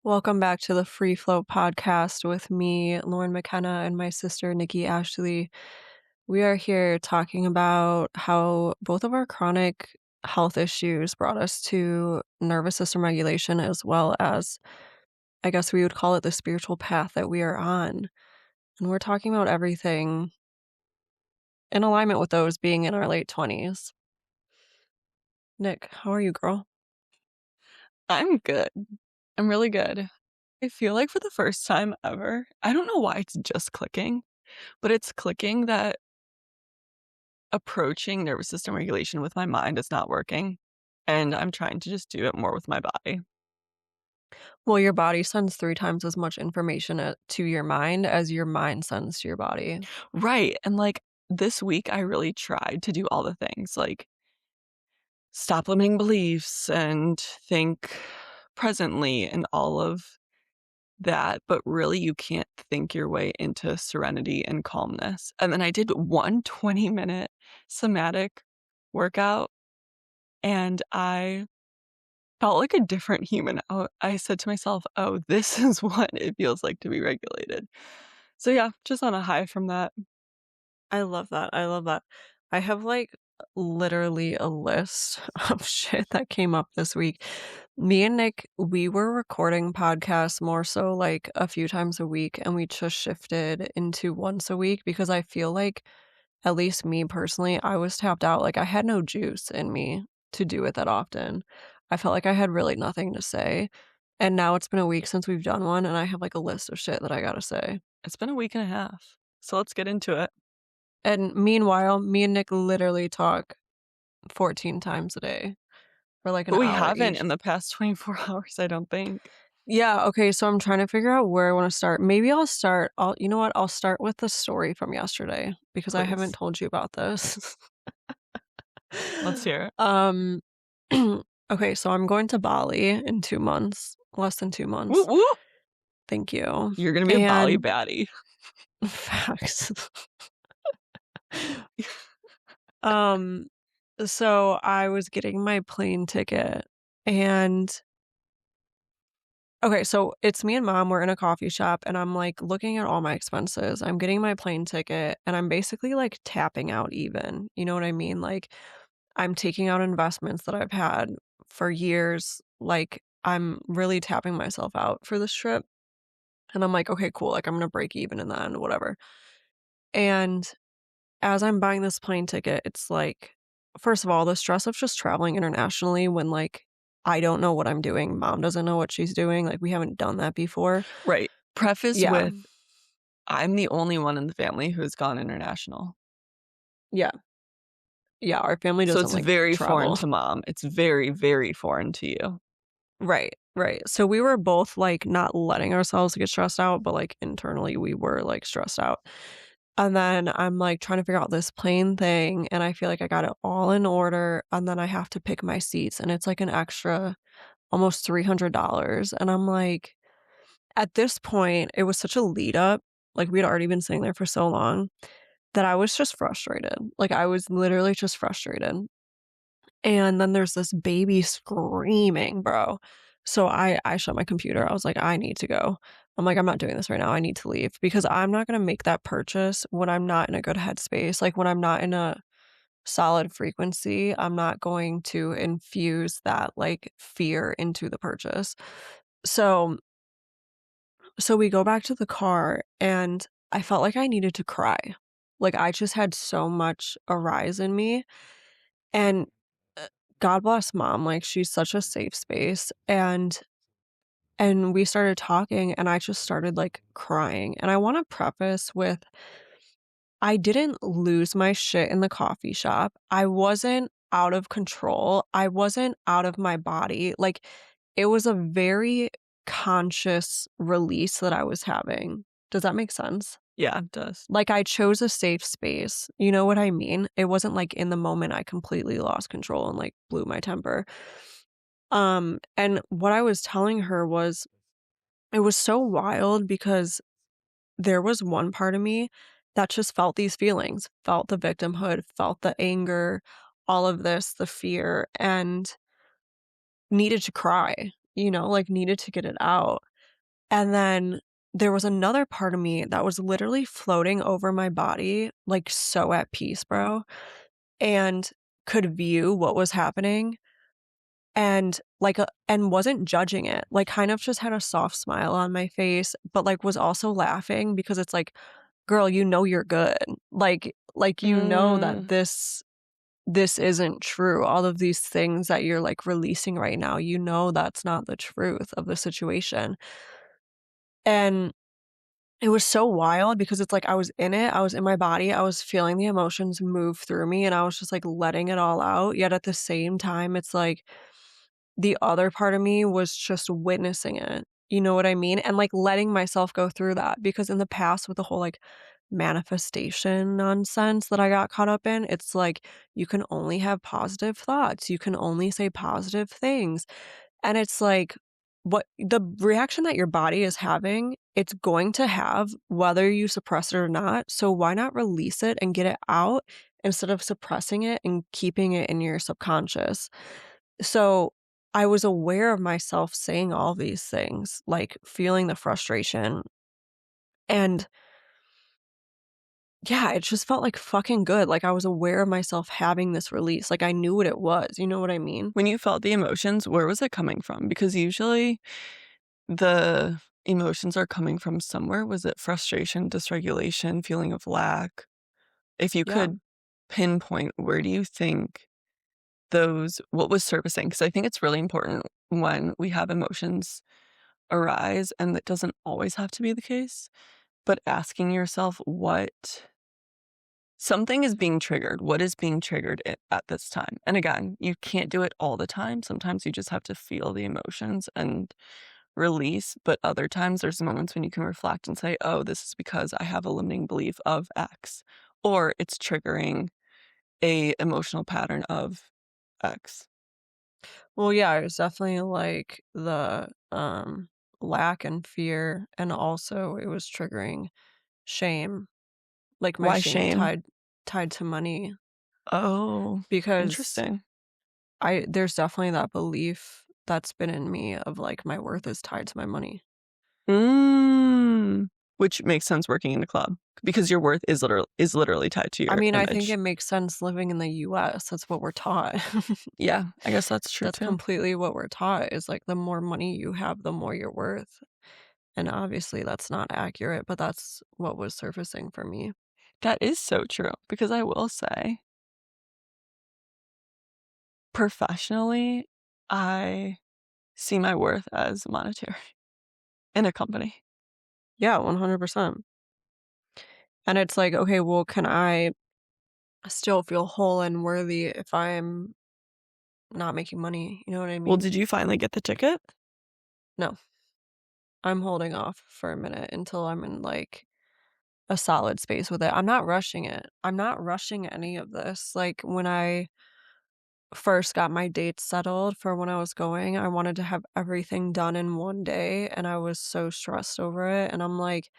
Welcome back to the Free Flow podcast with me, Lauren McKenna, and my sister, Nikki Ashley. We are here talking about how both of our chronic health issues brought us to nervous system regulation, as well as, I guess we would call it the spiritual path that we are on. And we're talking about everything in alignment with those being in our late 20s. Nick, how are you, girl? I'm good. I'm really good. I feel like for the first time ever, I don't know why it's just clicking, but it's clicking that approaching nervous system regulation with my mind is not working. And I'm trying to just do it more with my body. Well, your body sends 3 times as much information to your mind as your mind sends to your body. Right. And like this week, I really tried to do all the things like stop limiting beliefs and think presently and all of that, but really you can't think your way into serenity and calmness. And then I did one 20-minute somatic workout and I felt like a different human. I said to myself, oh, this is what it feels like to be regulated. So yeah, just on a high from that. I love that. I love that. I have like literally a list of shit that came up this week. Me and Nick, we were recording podcasts more so like a few times a week, and we just shifted into once a week because I feel like, at least me personally, I was tapped out. Like I had no juice in me to do it that often. I felt like I had really nothing to say. And now it's been a week since we've done one, and I have like a list of shit that I gotta say. It's been a week and a half. So let's get into it. And meanwhile, me and Nick literally talk 14 times a day for like an But we hour haven't each. in the past 24 hours, I don't think. Yeah, okay, so I'm trying to figure out where I want to start. Maybe you know what? I'll start with the story from yesterday because I haven't Please. told you about this. Let's hear it. Um, okay, so I'm going to Bali in 2 months, less than 2 Woo months. woo! Thank you. You're gonna be a Bali And baddie. facts. Um, so I was getting my plane ticket, and okay, so it's me and mom, we're in a coffee shop, and I'm, like, looking at all my expenses. I'm getting my plane ticket, and I'm basically, like, tapping out even, you know what I mean? Like, I'm taking out investments that I've had for years, like, I'm really tapping myself out for this trip, and I'm like, "Okay, cool, like, I'm gonna break even in the end, whatever." And as I'm buying this plane ticket, it's like, first of all, the stress of just traveling internationally when, like, I don't know what I'm doing, mom doesn't know what she's doing, like, we haven't done that before. Right. Preface Yeah, with I'm the only one in the family who's gone international. yeah, yeah, our family So doesn't, it's like, very foreign travel. to mom. It's very, very foreign to you. Right, right. So we were both, like, not letting ourselves get stressed out, but, like, internally, we were, like, stressed out. And then I'm, like, trying to figure out this plane thing, and I feel like I got it all in order, and then I have to pick my seats, and it's, like, an extra almost $300, and I'm like, at this point, it was such a lead up, like, we had already been sitting there for so long that I was just frustrated. Like, I was literally just frustrated. And then there's this baby screaming, bro. So I shut my computer. I was like, "I need to go." I'm like, "I'm not doing this right now. I need to leave," because I'm not gonna make that purchase when I'm not in a good headspace. Like, when I'm not in a solid frequency, I'm not going to infuse that, like, fear into the purchase. So so we go back to the car, and I felt like I needed to cry. Like, I just had so much arise in me, and, uh, God bless mom, like, she's such a safe space, and we started talking, and I just started, like, crying, and I wanna preface with, I didn't lose my shit in the coffee shop. I wasn't out of control. I wasn't out of my body. Like, it was a very conscious release that I was having. Does that make sense? Yeah, it does. Like, I chose a safe space. You know what I mean? It wasn't like in the moment I completely lost control and, like, blew my temper. And what I was telling her was, it was so wild because there was one part of me that just felt these feelings, felt the victimhood, felt the anger, all of this, the fear, and needed to cry, like, needed to get it out. And then there was another part of me that was literally floating over my body, like, so at peace, bro, and could view what was happening and, and wasn't judging it, like, kind of just had a soft smile on my face, but, like, was also laughing because it's like, "Girl, you know you're good." You know that Mm. this isn't true. All of these things that you're, like, releasing right now, you know that's not the truth of the situation. And it was so wild because it's like I was in it, I was in my body, I was feeling the emotions move through me, and I was just, like, letting it all out, yet at the same time, it's like the other part of me was just witnessing it, you know what I mean? And, like, letting myself go through that because in the past with the whole, like, manifestation nonsense that I got caught up in, it's like you can only have positive thoughts, you can only say positive things, and it's like, what the reaction that your body is having, it's going to have whether you suppress it or not, so why not release it and get it out instead of suppressing it and keeping it in your subconscious? So, I was aware of myself saying all these things, like, feeling the frustration, and yeah, it just felt, like, fucking good, like, I was aware of myself having this release, like, I knew what it was, you know what I mean? When you felt the emotions, where was it coming from? Because usually the emotions are coming from somewhere. Was it frustration, dysregulation, feeling of lack? If you Yeah. could pinpoint, where do you think those what was surfacing? Because I think it's really important when we have emotions arise, and that doesn't always have to be the case, but asking yourself what something is being triggered. What is being triggered at this time? And again, you can't do it all the time. Sometimes you just have to feel the emotions and release, but other times there's moments when you can reflect and say, "Oh, this is because I have a limiting belief of X," or it's triggering a emotional pattern of X. Well, yeah, it was definitely, like, the, lack and fear, and also it was triggering shame, like, my Why shame shame? tied to money Oh, because interesting. there's definitely that belief that's been in me of, like, my worth is tied to my money. Mm, which makes sense working in a club because your worth is literally tied to I your mean, I think it image. makes sense living in the US, that's what we're taught. Yeah, I guess that's true That's too. completely what we're taught is, like, the more money you have, the more you're worth, and obviously that's not accurate, but that's what was surfacing for me. That is so true because I will say, professionally, I see my worth as monetary in a company. Yeah, 100%. And it's like, okay, well, can I still feel whole and worthy if I'm not making money? You know what I Well, mean? did you finally get the ticket? No, I'm holding off for a minute until I'm in like a solid space with it. I'm not rushing it. I'm not rushing any of this. Like when I first got my dates settled for when I was going, I wanted to have everything done in one day and I was so stressed over it. And I'm like,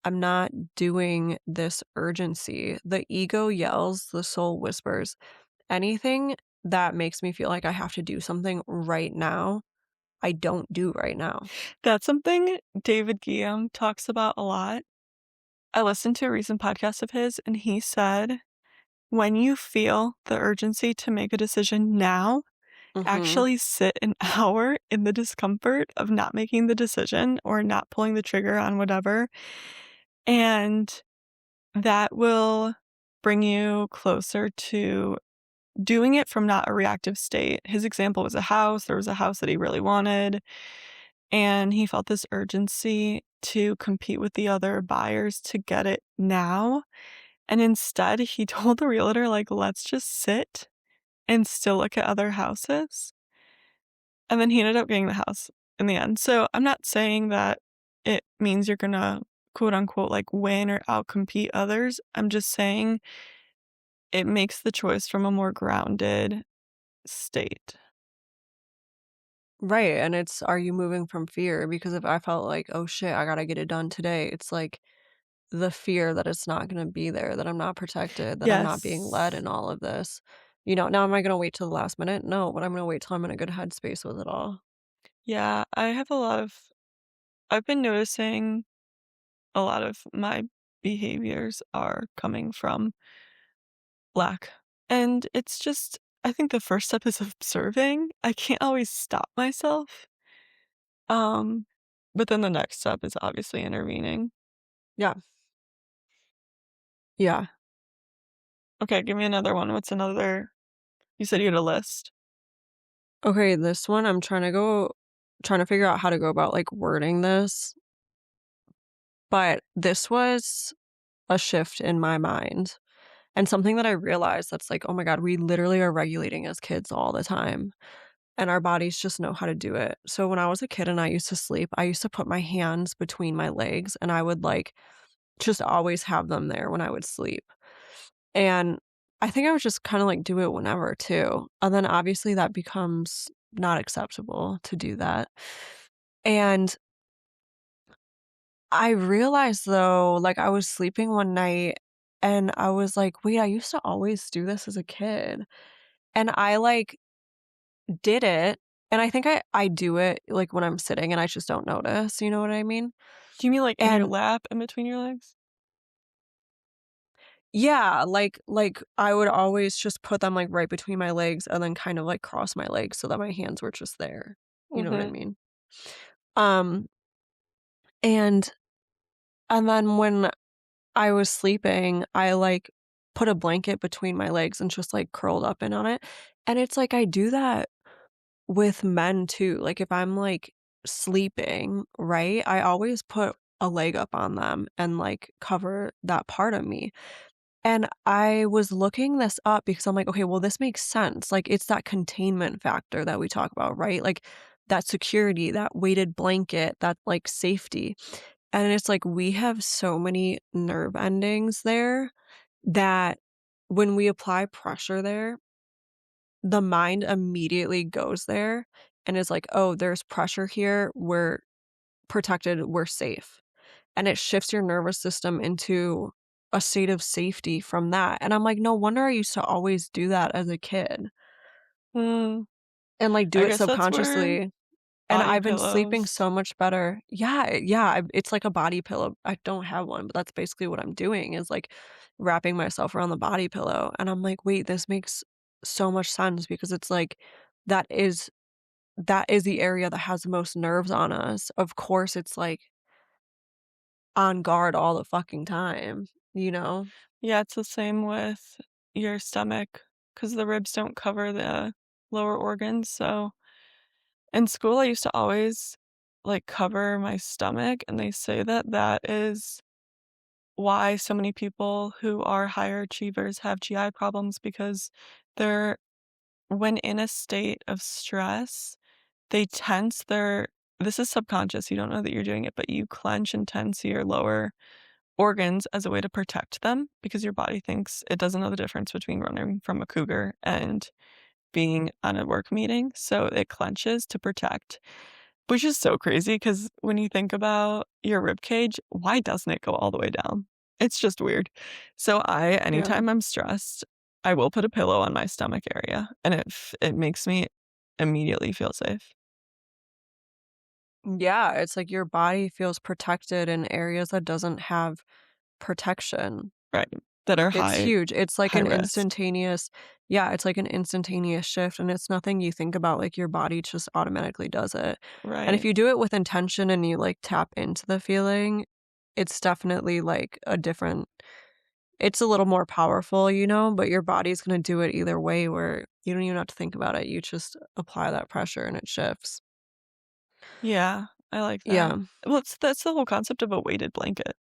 I'm not doing this urgency. The ego yells, the soul whispers. Anything that makes me feel like I have to do something right now, I don't do right now. That's something David Guillaume talks about a lot. I listened to a recent podcast of his, and he said, when you feel the urgency to make a decision now, Mhm. actually sit an hour in the discomfort of not making the decision or not pulling the trigger on whatever, and that will bring you closer to doing it from not a reactive state. His example was a house. There was a house that he really wanted, and he felt this urgency to compete with the other buyers to get it now. And instead, he told the realtor, like, let's just sit and still look at other houses. And then he ended up getting the house in the end. So I'm not saying that it means you're gonna quote unquote like win or outcompete others. I'm just saying it makes the choice from a more grounded state. Right, and it's are you moving from fear? Because if I felt like, "Oh shit, I gotta get it done today," it's like the fear that it's not gonna be there, that I'm not protected, that I'm not being led Yes. in all of this. Now am I gonna wait till the last minute? No, but I'm gonna wait till I'm in a good headspace with it all. Yeah, I have a lot of I've been noticing a lot of my behaviors are coming from lack. And it's just, I think the first step is observing. I can't always stop myself. Um, but then the next step is obviously intervening. Yeah. Yeah. Okay, give me another one. What's another? You said you had a list. Okay, this one I'm trying to figure out how to go about like wording this, but this was a shift in my mind and something that I realized that's like, oh my God, we literally are regulating as kids all the time and our bodies just know how to do it. So when I was a kid and I used to sleep, I used to put my hands between my legs and I would like just always have them there when I would sleep. And I think I would just kind of like do it whenever too. And then obviously that becomes not acceptable to do that. And I realized though, like I was sleeping one night and I was like, wait, I used to always do this as a kid. And I like did it. And I think I do it like when I'm sitting and I just don't notice. You know what I mean? Do you mean like in your And lap in between your legs? yeah, like I would always just put them like right between my legs and then kind of like cross my legs so that my hands were just there. You know what I Mm-hmm. mean? Um and and then when I was sleeping, I like put a blanket between my legs and just like curled up in on it. And it's like I do that with men too. Like if I'm like sleeping, right? I always put a leg up on them and like cover that part of me. And I was looking this up because I'm like, okay, well, this makes sense. Like, it's that containment factor that we talk about, right? Like, that security, that weighted blanket, that like safety. And it's like we have so many nerve endings there that when we apply pressure there, the mind immediately goes there and is like, oh, there's pressure here. We're protected. We're safe, and it shifts your nervous system into a state of safety from that. And I'm like, no wonder I used to always do that as a kid Mm, and like do I it guess that's where subconsciously. And body I've been sleeping pillows. so much better. Yeah, yeah, it's like a body pillow. I don't have one, but that's basically what I'm doing is like wrapping myself around the body pillow. And I'm like, wait, this makes so much sense because it's like that is that is the area that has the most nerves on us. Of course, it's like on guard all the fucking time, you know? Yeah, it's the same with your stomach because the ribs don't cover the lower organs. So in school, I used to always like cover my stomach, and they say that that is why so many people who are higher achievers have GI problems because they're, when in a state of stress, they tense their, this is subconscious, you don't know that you're doing it, but you clench and tense your lower organs as a way to protect them because your body thinks it doesn't know the difference between running from a cougar and being on a work meeting, so it clenches to protect, which is so crazy because when you think about your rib cage, why doesn't it go all the way down? It's just weird. So Yeah. anytime I'm stressed, I will put a pillow on my stomach area, and it makes me immediately feel safe. Yeah, it's like your body feels protected in areas that doesn't have protection. Right. That are It's huge. It's like high an risk. instantaneous yeah, it's like an instantaneous shift, and it's nothing you think about, like, your body just automatically does it. And if Right. you do it with intention and you, like, tap into the feeling, it's definitely, like, a different it's a little more powerful, you know, but your body's gonna do it either way where you don't even have to think about it, you just apply that pressure and it shifts. Yeah, I like that. Yeah, Well, that's the whole concept of a weighted blanket,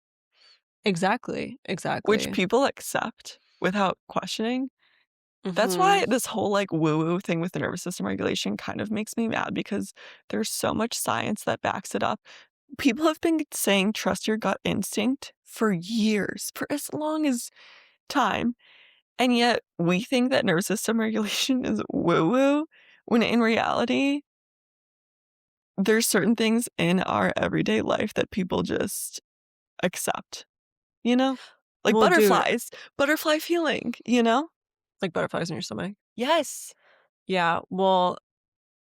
exactly, which exactly. people accept without questioning. That's why Mhm. this whole, like, woo-woo thing with the nervous system regulation kind of makes me mad because there's so much science that backs it up. People have been saying, "Trust your gut instinct," for years, for as long as time, and yet we think that nervous system regulation is woo-woo, when in reality, there's certain things in our everyday life that people just accept, you know? Like Well, dude, butterflies, butterfly feeling, you know? like butterflies in your stomach? Yes. Yeah, well,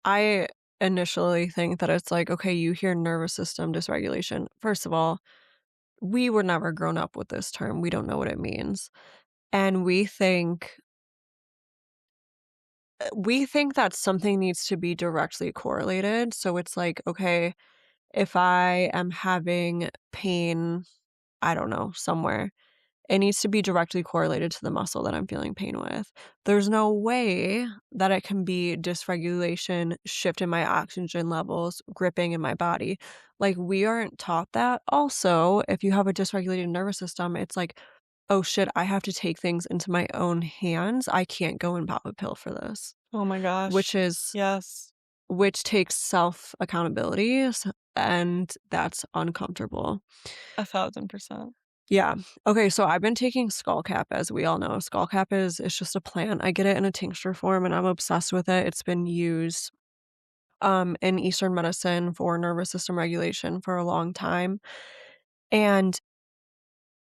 I initially think that it's like, okay, you hear nervous system dysregulation. First of all, we were never grown up with this term. We don't know what it means. And we think that something needs to be directly correlated. So it's like, okay, if I am having pain, I don't know, somewhere, it needs to be directly correlated to the muscle that I'm feeling pain with. There's no way that it can be dysregulation, shift in my oxygen levels, gripping in my body. Like, we aren't taught that. Also, if you have a dysregulated nervous system, it's like, oh shit, I have to take things into my own hands. I can't go and pop a pill for this, Oh my which gosh. is Yes. which takes self accountability, and that's uncomfortable. 1,000%. Yeah. Okay, so I've been taking Skullcap, as we all know. Skullcap is it's just a plant. I get it in a tincture form and I'm obsessed with it. It's been used in Eastern medicine for nervous system regulation for a long time. And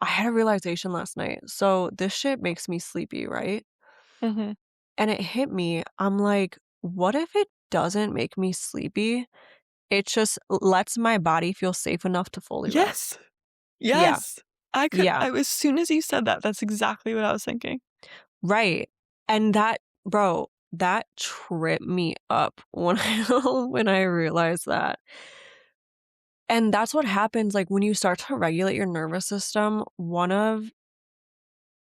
I had a realization last night. So this shit makes me sleepy, right? Mhm. And it hit me. I'm like, what if it doesn't make me sleepy? It just lets my body feel safe enough to fully rest. Yes. Yeah. Yes. Yeah. As soon as you said that, that's exactly what I was thinking. Right. And that bro, that tripped me up when I when I realized that. And that's what happens, like, when you start to regulate your nervous system, one of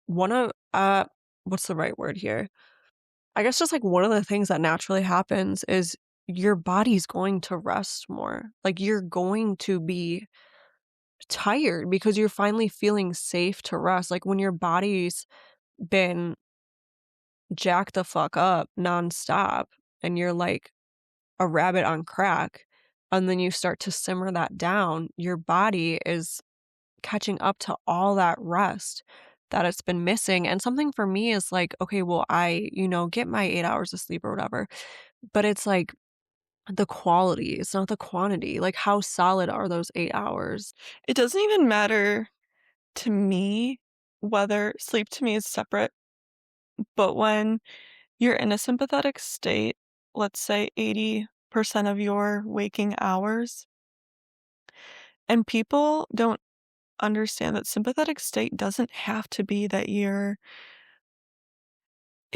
what's the right word here? I guess just, like, one of the things that naturally happens is your body's going to rest more. Like, you're going to be tired because you're finally feeling safe to rest. Like, when your body's been jacked the fuck up nonstop and you're like a rabbit on crack, and then you start to simmer that down, your body is catching up to all that rest that it's been missing. And something for me is like, okay, well, get my 8 hours of sleep or whatever, but it's like the quality, it's not the quantity. Like, how solid are those 8 hours? It doesn't even matter to me whether sleep to me is separate, but when you're in a sympathetic state, let's say 80% of your waking hours, and people don't understand that sympathetic state doesn't have to be that you're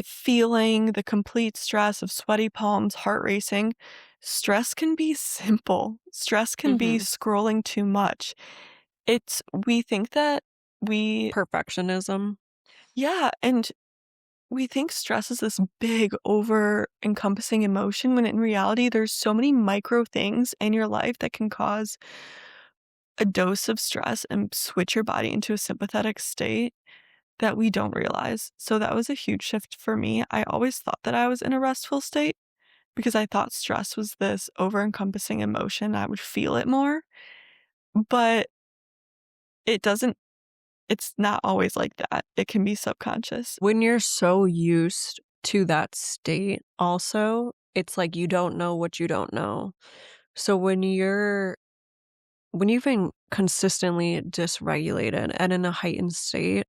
feeling the complete stress of sweaty palms, heart racing. Stress can be simple. Stress can be Mhm. scrolling too much. We think that we, Perfectionism. yeah, and we think stress is this big, over encompassing emotion when in reality, there's so many micro things in your life that can cause a dose of stress and switch your body into a sympathetic state that we don't realize. So that was a huge shift for me. I always thought that I was in a restful state because I thought stress was this over encompassing emotion. I would feel it more, but it doesn't, it's not always like that. It can be subconscious. When you're so used to that state also, it's like you don't know what you don't know. So when you've been consistently dysregulated and in a heightened state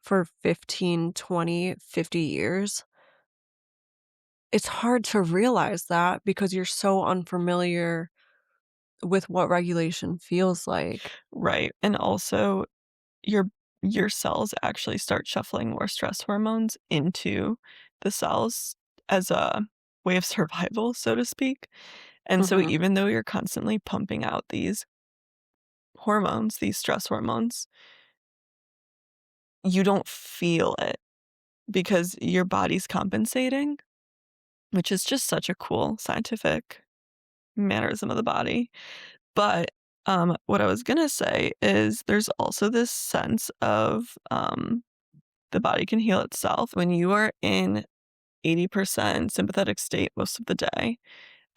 for 15, 20, 50 years, it's hard to realize that because you're so unfamiliar with what regulation feels like. Right. And also your your cells actually start shuffling more stress hormones into the cells as a way of survival, so to speak. And so Mhm. even though you're constantly pumping out these hormones, these stress hormones, you don't feel it because your body's compensating, which is just such a cool scientific mannerism of the body. But what I was gonna say is there's also this sense of the body can heal itself when you are in 80% sympathetic state most of the day.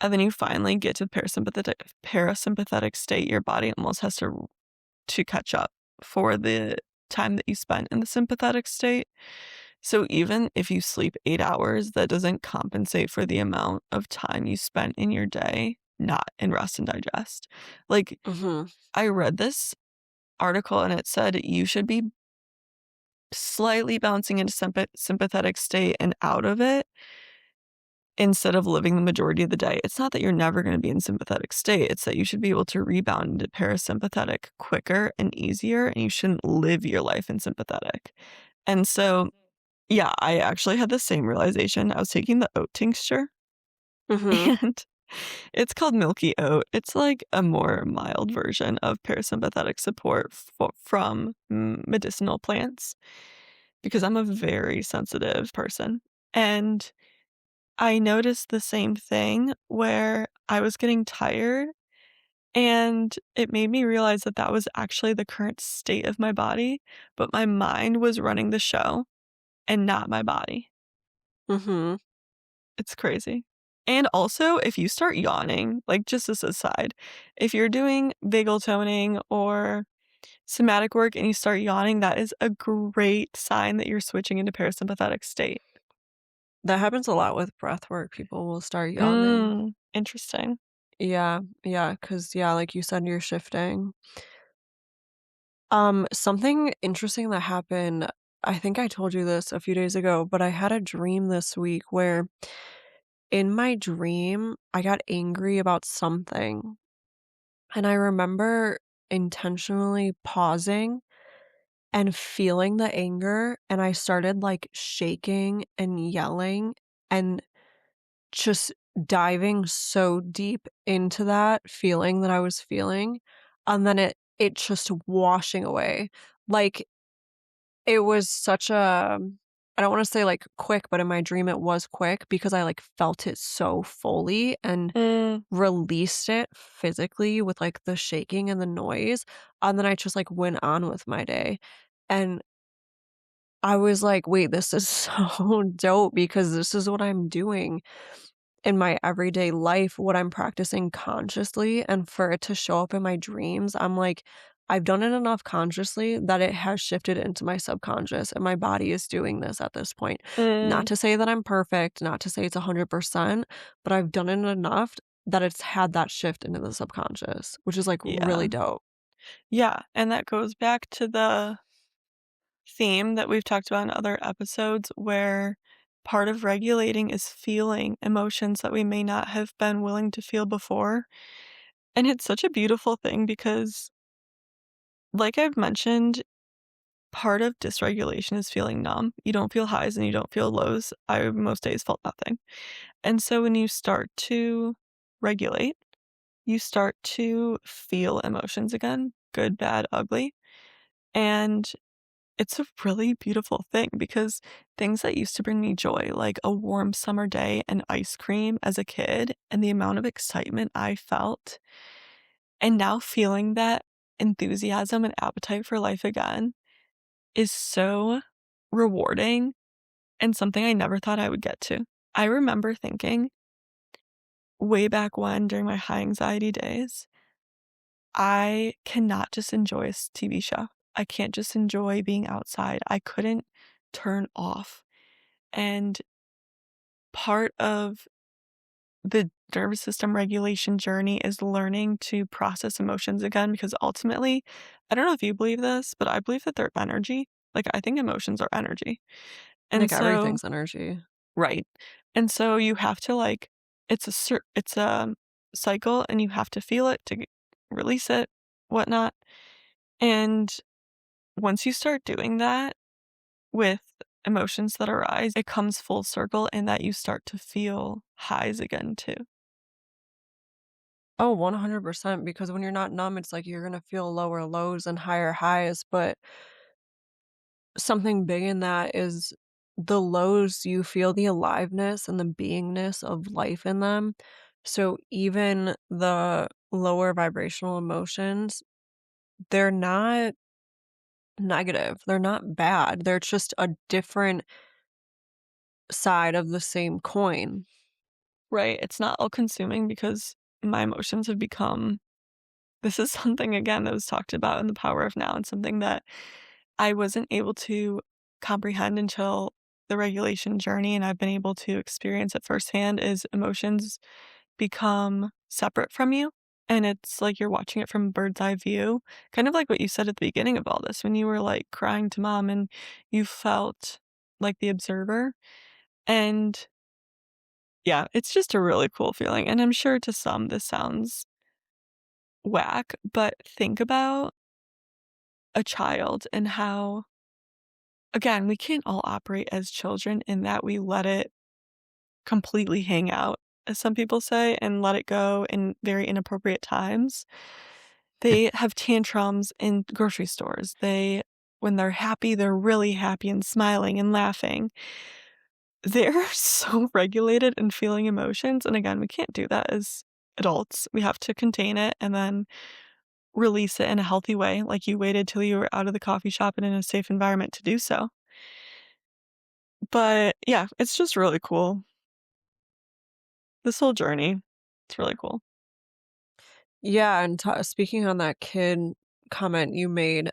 And then you finally get to parasympathetic state, your body almost has to catch up for the time that you spent in the sympathetic state. So even if you sleep 8 hours, that doesn't compensate for the amount of time you spent in your day not in rest and digest. Like, Mhm. I read this article and it said you should be slightly bouncing into sympathetic state and out of it instead of living the majority of the day. It's not that you're never gonna be in sympathetic state, it's that you should be able to rebound into parasympathetic quicker and easier, and you shouldn't live your life in sympathetic. And so, yeah, I actually had the same realization. I was taking the oat tincture, Mhm. and it's called Milky Oat. It's like a more mild version of parasympathetic support from medicinal plants because I'm a very sensitive person. And I noticed the same thing where I was getting tired, and it made me realize that that was actually the current state of my body, but my mind was running the show and not my body. Mhm. It's crazy. And also, if you start yawning, like just as a side, if you're doing vagal toning or somatic work and you start yawning, that is a great sign that you're switching into parasympathetic state. That happens a lot with breath work. People will start yawning. Interesting. Yeah, yeah, because yeah, like you said, you're shifting. Something interesting that happened, I think I told you this a few days ago, but I had a dream this week where in my dream, I got angry about something. And I remember intentionally pausing and feeling the anger, and I started like shaking and yelling and just diving so deep into that feeling that I was feeling, and then it just washing away. Like, it was such a I don't wanna say, like, quick, but in my dream, it was quick because I, like, felt it so fully and Mm, released it physically with, like, the shaking and the noise, and then I just, like, went on with my day, and I was like, "Wait, this is so dope because this is what I'm doing in my everyday life, what I'm practicing consciously, and for it to show up in my dreams, I'm like, I've done it enough consciously that it has shifted into my subconscious, and my body is doing this at this point. Not mm, to say that I'm perfect, not to say it's 100%, but I've done it enough that it's had that shift into the subconscious, which is, like, yeah. really dope. Yeah, and that goes back to the theme that we've talked about in other episodes where part of regulating is feeling emotions that we may not have been willing to feel before. And it's such a beautiful thing because, like I've mentioned, part of dysregulation is feeling numb. You don't feel highs and you don't feel lows. I most days felt nothing. And so when you start to regulate, you start to feel emotions again, good, bad, ugly. And it's a really beautiful thing because things that used to bring me joy, like a warm summer day and ice cream as a kid, and the amount of excitement I felt, and now feeling that enthusiasm and appetite for life again is so rewarding and something I never thought I would get to. I remember thinking way back when during my high anxiety days, I cannot just enjoy a TV show. I can't just enjoy being outside. I couldn't turn off. And part of the nervous system regulation journey is learning to process emotions again because ultimately, I don't know if you believe this, but I believe that they're energy. Like, I think emotions are energy. And Like, so, everything's energy. right. And so you have to like, it's a cycle and you have to feel it to release it, whatnot. And once you start doing that with emotions that arise, it comes full circle in that you start to feel highs again too. Oh, 100% because when you're not numb, it's like you're gonna feel lower lows and higher highs, but something big in that is the lows, you feel the aliveness and the beingness of life in them. So even the lower vibrational emotions, they're not negative. They're not bad. They're just a different side of the same coin. Right, it's not all-consuming because my emotions have become this is something again that was talked about in The Power of Now and something that I wasn't able to comprehend until the regulation journey, and I've been able to experience it firsthand, is emotions become separate from you, and it's like you're watching it from a bird's eye view, kind of like what you said at the beginning of all this when you were, like, crying to mom and you felt like the observer, and Yeah, it's just a really cool feeling, and I'm sure to some this sounds whack, but think about a child and how, again, we can't all operate as children in that we let it completely hang out, as some people say, and let it go in very inappropriate times. They have tantrums in grocery stores. When they're happy, they're really happy and smiling and laughing. They're so regulated in feeling emotions, and again, we can't do that as adults. We have to contain it and then release it in a healthy way, like you waited till you were out of the coffee shop and in a safe environment to do so. But, yeah, it's just really cool. This whole journey, it's really cool. Yeah, and speaking on that kid comment you made,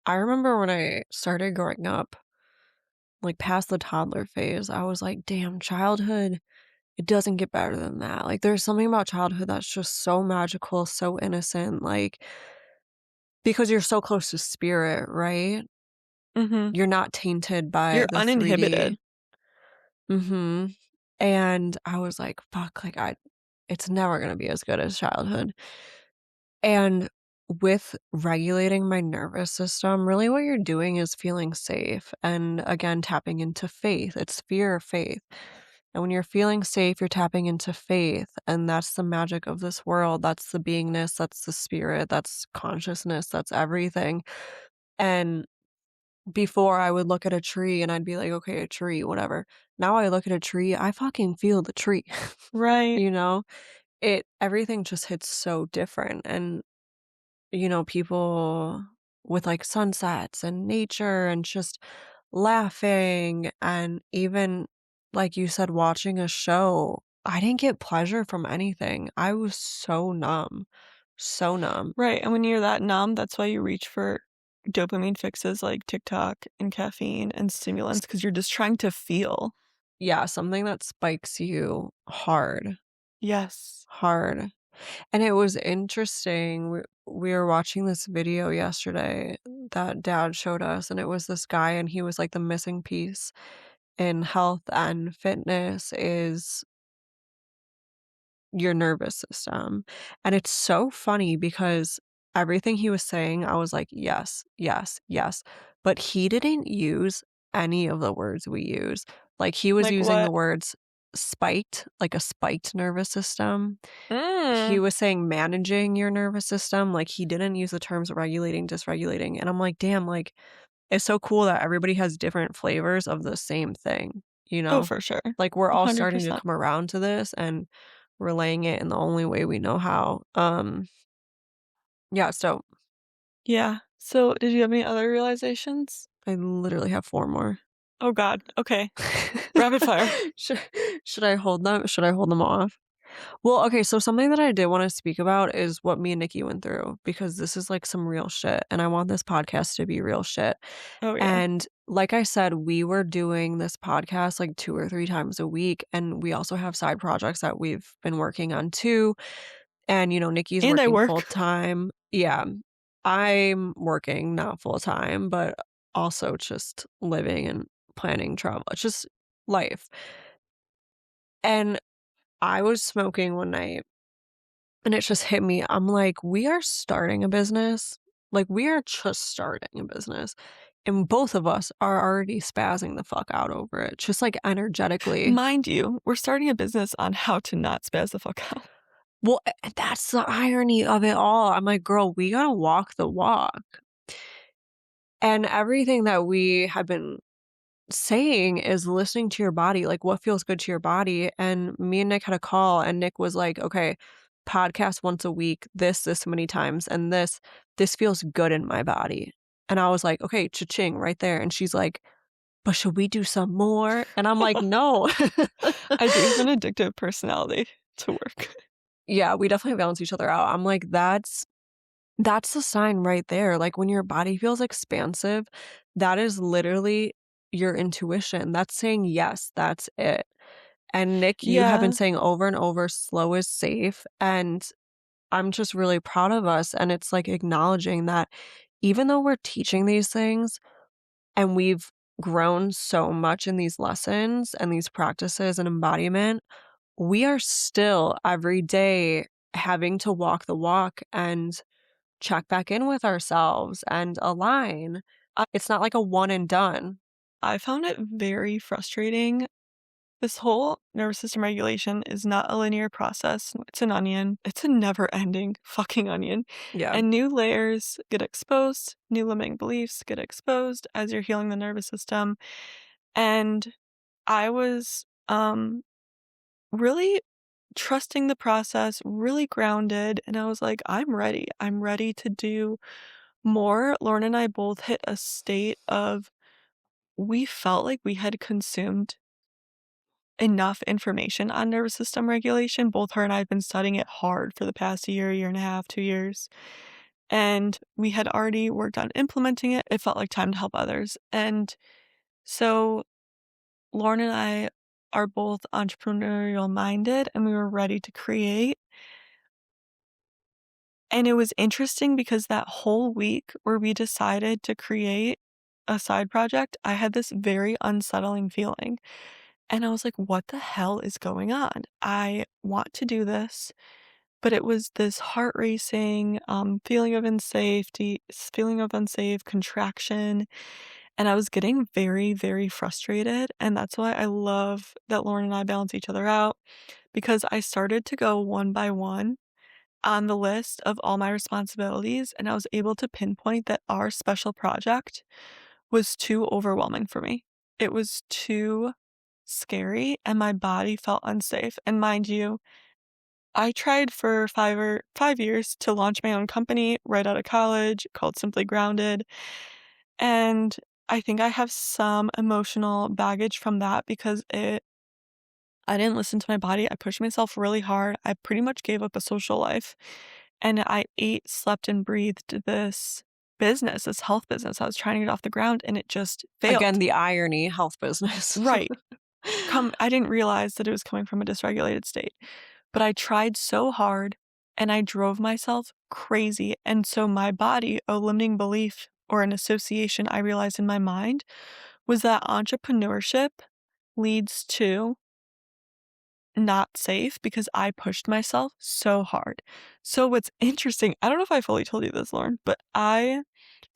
I remember when I started growing up, like past the toddler phase, I was like, damn, childhood, it doesn't get better than that. Like, there's something about childhood that's just so magical, so innocent, like, because you're so close to spirit, right? Mhm. You're not tainted by You're the 3D. uninhibited. Mm-hmm. And I was like, fuck, like, it's never gonna be as good as childhood. And with regulating my nervous system, really what you're doing is feeling safe and again tapping into faith. It's fear or faith. And when you're feeling safe, you're tapping into faith. And that's the magic of this world. That's the beingness, that's the spirit, that's consciousness, that's everything. And before I would look at a tree and I'd be like, okay, a tree, whatever. Now I look at a tree, I fucking feel the tree. Right. You know? Everything just hits so different. And people with like sunsets and nature and just laughing and even like you said, watching a show. I didn't get pleasure from anything. I was so numb. So numb. Right, and when you're that numb, that's why you reach for dopamine fixes like TikTok and caffeine and S- stimulants because 'cause you're just trying to feel. Yeah, something that spikes you hard. Yes. Hard. And it was interesting. We were watching this video yesterday that dad showed us, and it was this guy, and he was like, the missing piece in health and fitness is your nervous system. And it's so funny because everything he was saying, I was like, yes, yes, yes. But he didn't use any of the words we use. Like he was Like using the what? words spiked, like a spiked nervous system. He Mm. was saying managing your nervous system. Like he didn't use the terms regulating, dysregulating. And I'm like, damn, like it's so cool that everybody has different flavors of the same thing, you Oh, know? for sure. Like we're all starting to 100%. come around to this and relaying it in the only way we know how. Yeah, so Yeah. So, did you have any other realizations? I literally have 4 more. Oh god, okay. Rapid fire. Should should I hold them? Should I hold them off? Well, okay, so something that I did wanna speak about is what me and Nikki went through because this is, like, some real shit, and I want this podcast to be real shit. Oh, yeah. And like I said, we were doing this podcast, like, 2 or 3 times a week, and we also have side projects that we've been working on too. And, Nikki's And I working work. full-time. Yeah. I'm working not full-time, but also just living and planning travel. It's just life. And I was smoking one night and it just hit me. I'm like, we are starting a business. Like, we are just starting a business. And both of us are already spazzing the fuck out over it, just like energetically. Mind you, we're starting a business on how to not spaz the fuck out. Well, that's the irony of it all. I'm like, girl, we gotta walk the walk. And everything that we had been saying is listening to your body, like what feels good to your body. And me and Nick had a call, and Nick was like, okay, podcast once a week, this many times, and this feels good in my body. And I was like, okay, cha-ching, right there. And she's like, but should we do some more? And I'm like, no. I do have an addictive personality to work. Yeah, we definitely balance each other out. I'm like, that's the sign right there. Like when your body feels expansive, that is literally your intuition. That's saying, yes, that's it. And Nick, you have been Yeah. saying over and over, slow is safe. And I'm just really proud of us. And it's like acknowledging that even though we're teaching these things and we've grown so much in these lessons and these practices and embodiment, we are still every day having to walk the walk and check back in with ourselves and align. I It's not like a one and done. I found it very frustrating. This whole nervous system regulation is not a linear process. It's an onion. It's a never-ending fucking onion. Yeah. And new layers get exposed, new limiting beliefs get exposed as you're healing the nervous system. And I was really trusting the process, really grounded, and I was like, I'm ready. I'm ready to do more. Lauren and I both hit a state of we felt like we had consumed enough information on nervous system regulation. Both her and I have been studying it hard for the past year, year and a half, 2 years. And we had already worked on implementing it. It felt like time to help others. And so Lauren and I are both entrepreneurial minded and we were ready to create. And it was interesting because that whole week where we decided to create a side project, I had this very unsettling feeling. And I was like, what the hell is going on? I want to do this, but it was this heart racing, feeling of unsafe, contraction. And I was getting very, very frustrated. And that's why I love that Lauren and I balance each other out because I started to go one by one on the list of all my responsibilities, and I was able to pinpoint that our special project was too overwhelming for me. It was too scary, and my body felt unsafe. And mind you, I tried for 5 years to launch my own company right out of college called Simply Grounded, and I think I have some emotional baggage from that because I didn't listen to my body. I pushed myself really hard. I pretty much gave up a social life. And I ate, slept, and breathed this business, this health business. I was trying to get off the ground and it just Again, failed. the irony, health business. Right. I didn't realize that it was coming from a dysregulated state. But I tried so hard and I drove myself crazy. And so my body, a limiting belief or an association I realized in my mind was that entrepreneurship leads to not safe because I pushed myself so hard. So what's interesting, I don't know if I fully told you this, Lauren, but I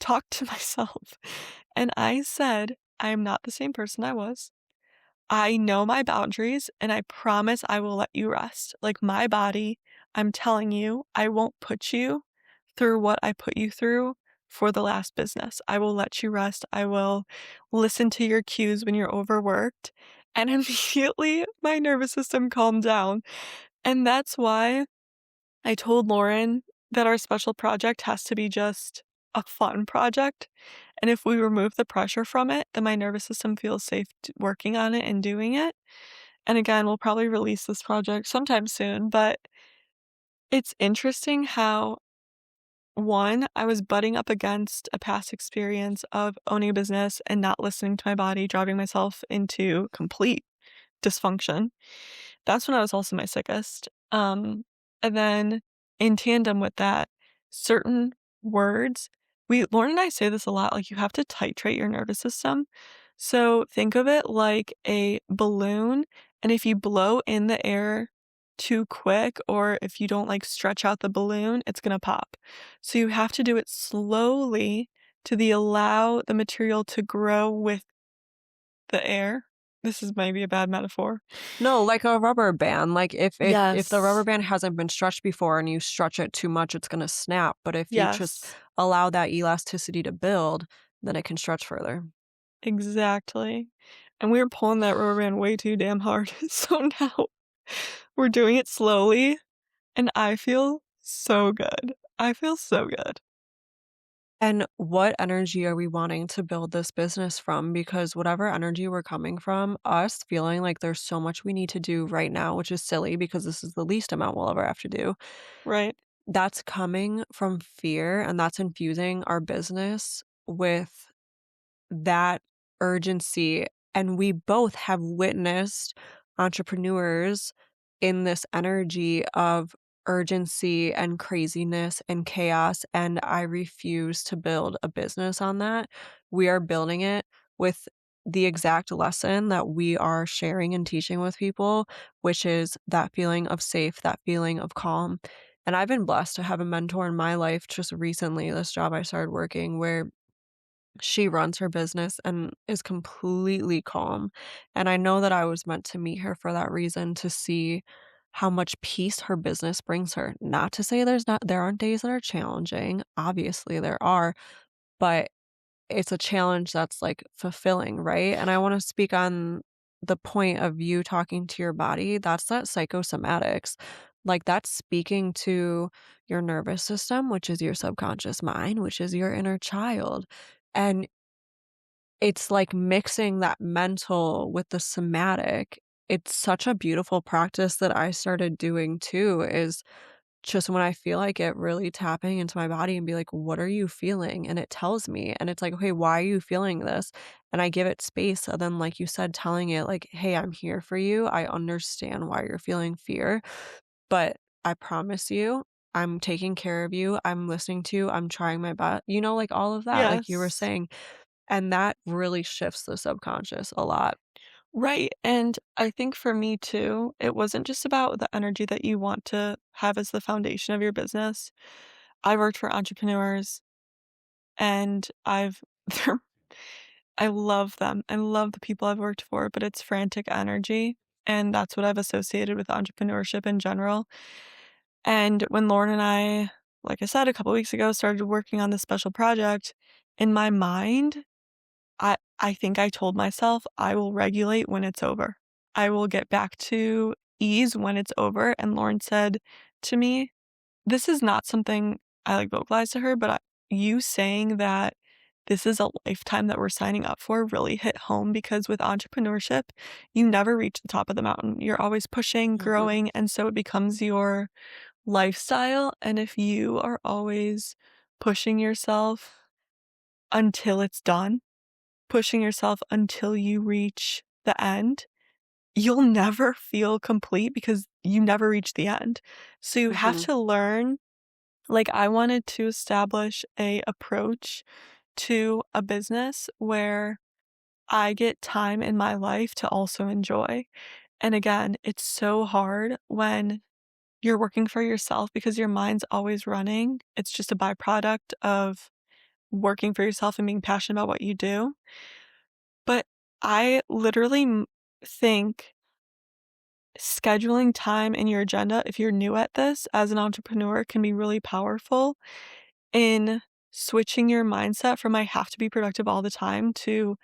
talked to myself and I said, I am not the same person I was. I know my boundaries and I promise I will let you rest. Like my body, I'm telling you, I won't put you through what I put you through for the last business. I will let you rest. I will listen to your cues when you're overworked. And immediately my nervous system calmed down. And that's why I told Lauren that our special project has to be just a fun project. And if we remove the pressure from it, then my nervous system feels safe working on it and doing it. And again, we'll probably release this project sometime soon, but it's interesting how one, I was butting up against a past experience of owning a business and not listening to my body, driving myself into complete dysfunction. That's when I was also my sickest. And then in tandem with that, certain words, Lauren and I say this a lot, like you have to titrate your nervous system. So think of it like a balloon, and if you blow in the air too quick, or if you don't like stretch out the balloon, it's gonna pop. So you have to do it slowly to allow the material to grow with the air. This is maybe a bad metaphor. No, like a rubber band. Like if the rubber Yes. band hasn't been stretched before and you stretch it too much, it's gonna snap. But if you just Yes. allow that elasticity to build, then it can stretch further. Exactly. And we were pulling that rubber band way too damn hard. So now we're doing it slowly, and I feel so good. I feel so good. And what energy are we wanting to build this business from? Because whatever energy we're coming from, us feeling like there's so much we need to do right now, which is silly because this is the least amount we'll ever have to do. Right. That's coming from fear and that's infusing our business with that urgency. And we both have witnessed entrepreneurs in this energy of urgency and craziness and chaos. And I refuse to build a business on that. We are building it with the exact lesson that we are sharing and teaching with people, which is that feeling of safe, that feeling of calm. And I've been blessed to have a mentor in my life just recently, this job I started working, where she runs her business and is completely calm. And I know that I was meant to meet her for that reason, to see how much peace her business brings her. Not to say there aren't days that are challenging. Obviously there are, but it's a challenge that's, like, fulfilling, right? And I wanna speak on the point of you talking to your body, that's that psychosomatics. Like, that's speaking to your nervous system, which is your subconscious mind, which is your inner child, and it's like mixing that mental with the somatic. It's such a beautiful practice that I started doing too, is just when I feel like it, really tapping into my body and be like, "What are you feeling?" And it tells me, and it's like, "Okay, why are you feeling this?" And I give it space, and then, like you said, telling it like, "Hey, I'm here for you. I understand why you're feeling fear, but I promise you, I'm taking care of you. I'm listening to you. I'm trying my best." Like all of that, like you were Yes. saying, and that really shifts the subconscious a lot. Right, and I think for me too, it wasn't just about the energy that you want to have as the foundation of your business. I worked for entrepreneurs and they're I love them. I love the people I've worked for, but it's frantic energy, and that's what I've associated with entrepreneurship in general. And when Lauren and I, like I said a couple weeks ago, started working on this special project, in my mind, I think I told myself I will regulate when it's over. I will get back to ease when it's over. And Lauren said to me, this is not something I like vocalized to her, but you saying that this is a lifetime that we're signing up for really hit home because with entrepreneurship, you never reach the top of the mountain. You're always pushing, Mhm, growing, and so it becomes your lifestyle. And if you are always pushing yourself until it's done, pushing yourself until you reach the end, you'll never feel complete because you never reach the end. So you have mhm. to learn, like I wanted to establish a approach to a business where I get time in my life to also enjoy. And again, it's so hard when you're working for yourself because your mind's always running. It's just a byproduct of working for yourself and being passionate about what you do. But I literally think scheduling time in your agenda, if you're new at this as an entrepreneur, can be really powerful in switching your mindset from I have to be productive all the time to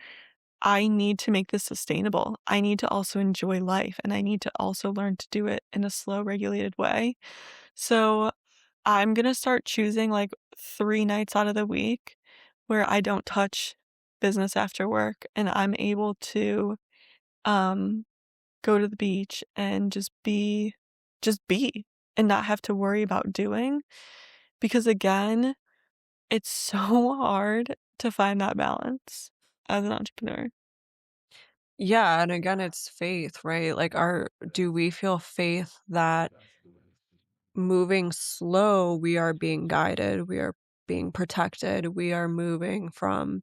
I need to make this sustainable. I need to also enjoy life and I need to also learn to do it in a slow, regulated way. So I'm going to start choosing like 3 nights out of the week where I don't touch business after work and I'm able to um go to the beach and just be and not have to worry about doing because again, it's so hard to find that balance as an entrepreneur. Yeah, and again, it's faith, right? Like, do we feel faith that moving slow, we are being guided, we are being protected, we are moving from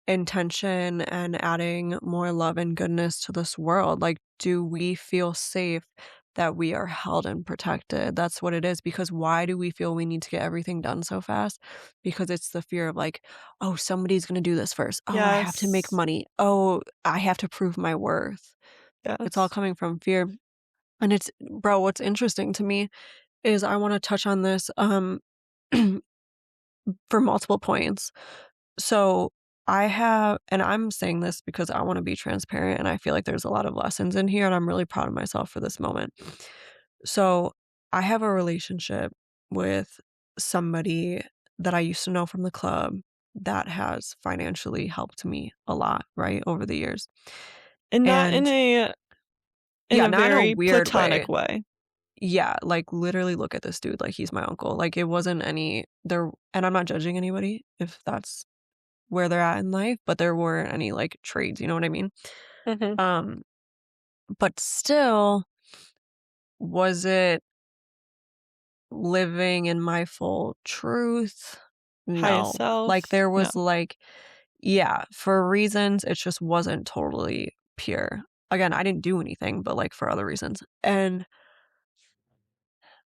intention and adding more love and goodness to this world? Like, do we feel safe that we are held and protected? That's what it is. Because why do we feel we need to get everything done so fast? Because it's the fear of like, oh, somebody's going to do this first. Oh, I have to make Yes. money. Oh, I have to prove my worth. It's all Yes. coming from fear. And bro, what's interesting to me is I want to touch on this for multiple points. So and I'm saying this because I want to be transparent and I feel like there's a lot of lessons in here and I'm really proud of myself for this moment. So I have a relationship with somebody that I used to know from the club that has financially helped me a lot, right, over the years. And not in And yeah, a not in a very weird way. platonic way. Yeah, like literally look at this dude like he's my uncle. Like it wasn't any there, and I'm not judging anybody if that's where they're at in life, but there weren't any, like, trades, you know what I mean? Mhm. Um, but still, was it living in my full truth? Highest No. Like, self? there No. was, like yeah, for reasons it just wasn't totally pure. Again, I didn't do anything, but, like, for other reasons. And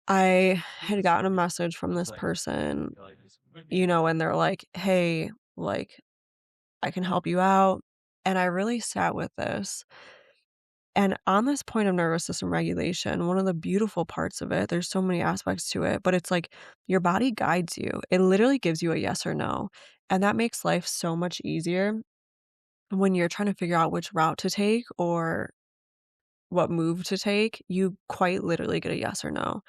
I had gotten a message from this person, and they're like, "Hey, like, I can help you out." And I really sat with this. And on this point of nervous system regulation, one of the beautiful parts of it, there's so many aspects to it, but it's like your body guides you. It literally gives you a yes or no. And that makes life so much easier when you're trying to figure out which route to take or what move to take. You quite literally get a yes or no.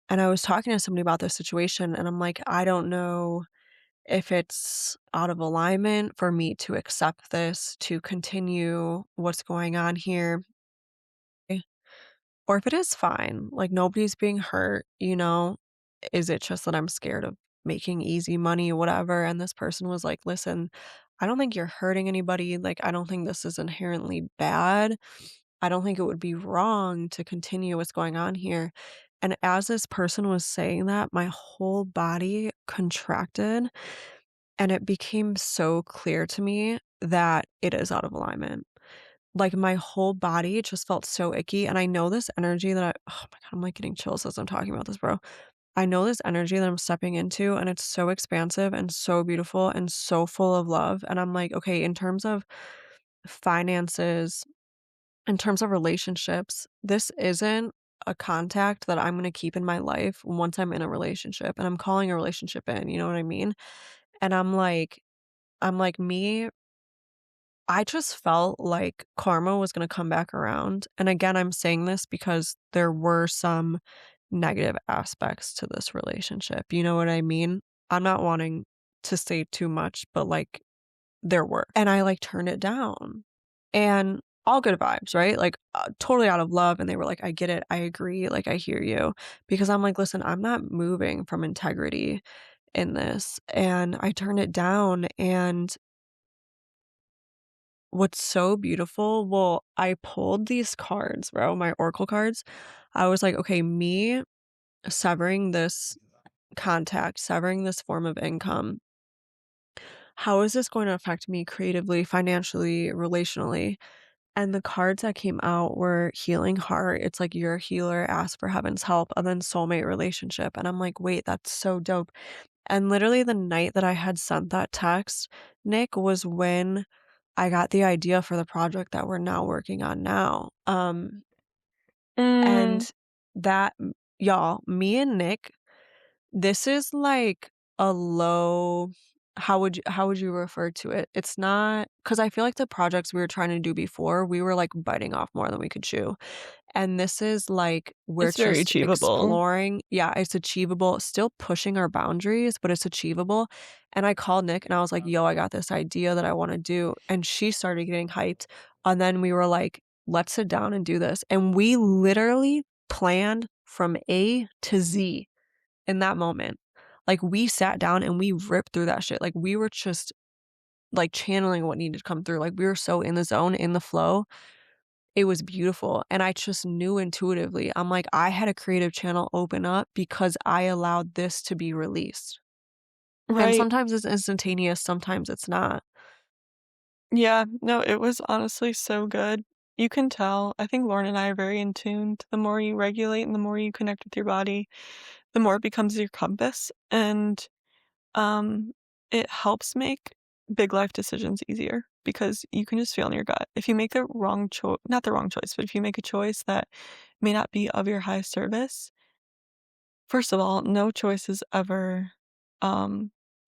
And I was talking to somebody about this situation, and I'm like, I don't know if it's out of alignment for me to accept this, to continue what's going on here, or if it is fine. Like, nobody's being hurt. Is it just that I'm scared of making easy money, whatever? And this person was like, listen, I don't think you're hurting anybody. Like, I don't think this is inherently bad. I don't think it would be wrong to continue what's going on here. And as this person was saying that, my whole body contracted, and it became so clear to me that it is out of alignment. Like, my whole body just felt so icky, and I know this energy that oh my god, I'm, like, getting chills as I'm talking about this, bro. I know this energy that I'm stepping into, and it's so expansive and so beautiful and so full of love, and I'm like, "Okay, in terms of finances, in terms of relationships, this isn't a contact that I'm gonna keep in my life once I'm in a relationship," and I'm calling a relationship in, you know what I mean? And I'm like, "Me, I just felt like karma was gonna come back around." And again, I'm saying this because there were some negative aspects to this relationship, you know what I mean? I'm not wanting to say too much, but, like, there were. And I, like, turned it down. And all good vibes, right? Like, totally out of love, and they were like, "I get it, I agree, like, I hear you." Because I'm like, "Listen, I'm not moving from integrity in this." And I turned it down, and what's so beautiful, well, I pulled these cards, bro, my oracle cards. I was like, "Okay, me severing this contact, severing this form of income, how is this going to affect me creatively, financially, relationally?" And the cards that came out were healing heart. It's like you're a healer, ask for heaven's help, and then soulmate relationship. And I'm like, wait, that's so dope. And literally the night that I had sent that text, Nick, was when I got the idea for the project that we're now working on now. Mm, And that, y'all, me and Nick, this is like a low, how would you refer to it? It's not, because I feel like the projects we were trying to do before, we were like biting off more than we could chew. And this is like we're it's very just achievable. exploring. Yeah, it's achievable, still pushing our boundaries, but it's achievable. And I called Nick and I was like, "Yo, I got this idea that I want to do." And she started getting hyped. And then we were like, "Let's sit down and do this." And we literally planned from A to Z in that moment. Like, we sat down and we ripped through that shit. Like, we were just, like, channeling what needed to come through. Like, we were so in the zone, in the flow. It was beautiful, and I just knew intuitively. I'm like, I had a creative channel open up because I allowed this to be released. And Right. sometimes it's instantaneous, sometimes it's not. Yeah, no, it was honestly so good. You can tell. I think Lauren and I are very in tune. The more you regulate and the more you connect with your body, the more it becomes your compass. And um, it helps make big life decisions easier because you can just feel in your gut. If you make the wrong choice, not the wrong choice, but if you make a choice that may not be of your highest service, first of all, no choice is ever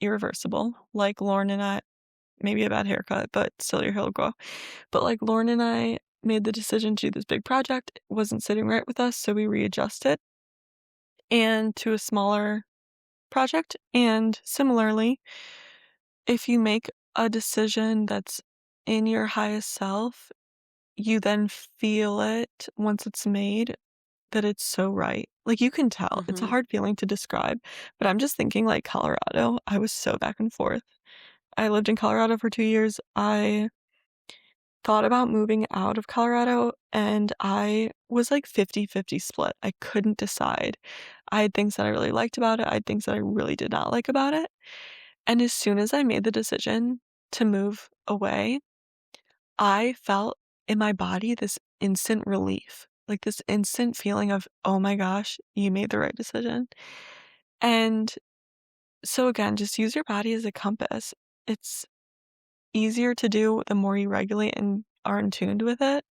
irreversible. Like Lauren and I, maybe a bad haircut, but still your hair will grow. But like Lauren and I made the decision to do this big project, it wasn't sitting right with us, so we readjusted and to a smaller project. And similarly, if you make a decision that's in your highest self, you then feel it once it's made that it's so right. Like you can tell. It's a Mhm. hard feeling to describe, but I'm just thinking like Colorado. I was so back and forth. I lived in Colorado for 2 years. I thought about moving out of Colorado and I was like 50-50 split. I couldn't decide. I had things that I really liked about it. I had things that I really did not like about it. And as soon as I made the decision to move away, I felt in my body this instant relief, like this instant feeling of, oh my gosh, you made the right decision. And so, again, just use your body as a compass. It's easier to do the more you regulate and are in tuned with it,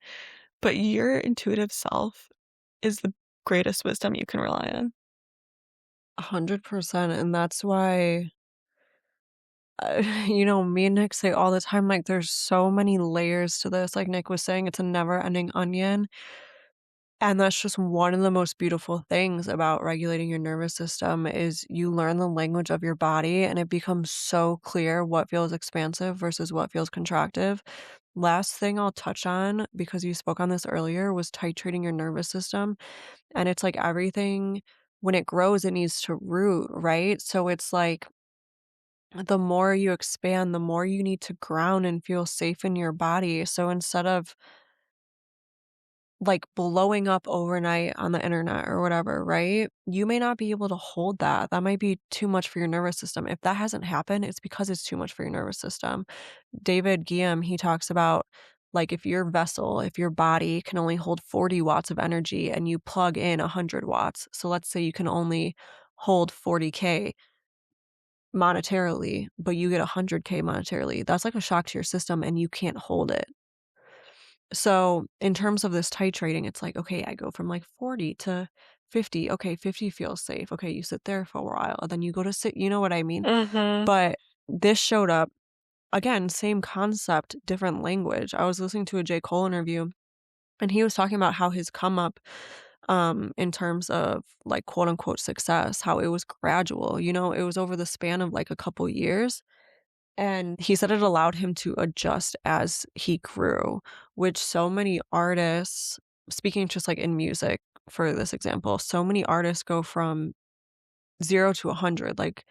but your intuitive self is the greatest wisdom you can rely on. 100%. And that's why, me and Nick say all the time, like, there's so many layers to this. Like Nick was saying, it's a never ending onion. And that's just one of the most beautiful things about regulating your nervous system is you learn the language of your body and it becomes so clear what feels expansive versus what feels contractive. Last thing I'll touch on, because you spoke on this earlier, was titrating your nervous system. And it's like everything, when it grows, it needs to root, right? So it's like the more you expand, the more you need to ground and feel safe in your body. So instead of like blowing up overnight on the internet or whatever, right? You may not be able to hold that. That might be too much for your nervous system. If that hasn't happened, it's because it's too much for your nervous system. David Guillaume, he talks about like if your vessel, if your body can only hold 40 watts of energy and you plug in 100 watts. So let's say you can only hold 40K monetarily, but you get 100K monetarily. That's like a shock to your system and you can't hold it. So, in terms of this titrating, it's like, okay, I go from like 40 to 50. Okay, 50 feels safe. Okay, you sit there for a while, and then you go to sit, you know what I mean? Mhm. But this showed up again, same concept, different language. I was listening to a J. Cole interview, and he was talking about how his come up in terms of like quote unquote success, how it was gradual, it was over the span of like a couple years. And he said it allowed him to adjust as he grew, which so many artists, speaking just like in music for this example, so many artists go from 0 to 100, like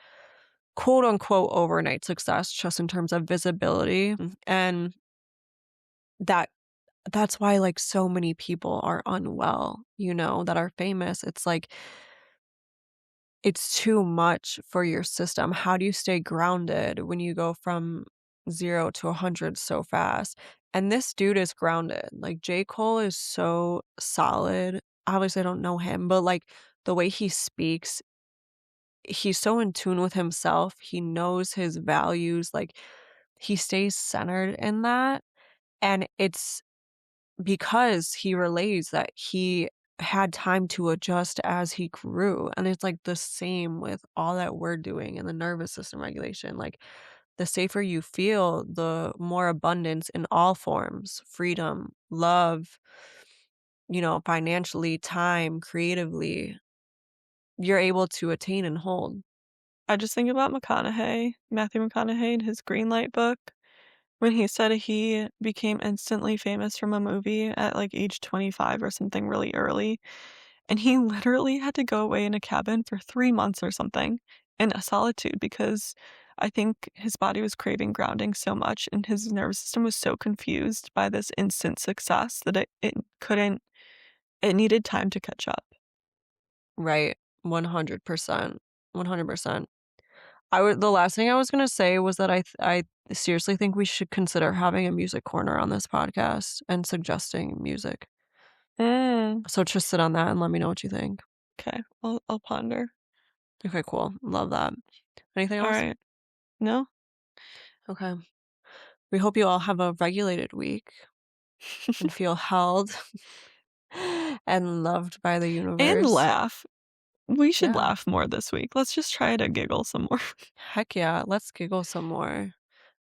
quote unquote overnight success, just in terms of visibility. And that that's why like so many people are unwell, that are famous. It's like it's too much for your system. How do you stay grounded when you go from 0 to 100 so fast? And this dude is grounded. Like, J. Cole is so solid. Obviously, I don't know him, but, like, the way he speaks, he's so in tune with himself. He knows his values, like, he stays centered in that, and it's because he relays that he had time to adjust as he grew, and it's, like, the same with all that we're doing in the nervous system regulation, like, the safer you feel, the more abundance in all forms, freedom, love, financially, time, creatively, you're able to attain and hold. I just think about Matthew McConaughey in his Greenlight book, when he said he became instantly famous from a movie at, like, age 25 or something really early, and he literally had to go away in a cabin for 3 months or something in a solitude because I think his body was craving grounding so much and his nervous system was so confused by this instant success that it couldn't it needed time to catch up. Right. 100%. 100%. The last thing I was gonna say was that I seriously think we should consider having a music corner on this podcast and suggesting music. Mm, So just sit on that and let me know what you think. 'kay, I'll ponder. Okay, cool. Love that. Anything else? Alright. No? Okay. We hope you all have a regulated week and feel held and loved by the And universe. laugh. We should Yeah. laugh more this week. Let's just try to giggle some more. Heck yeah. Let's giggle some more.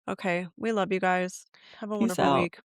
Okay. We love you guys. Have a Peace wonderful out. week.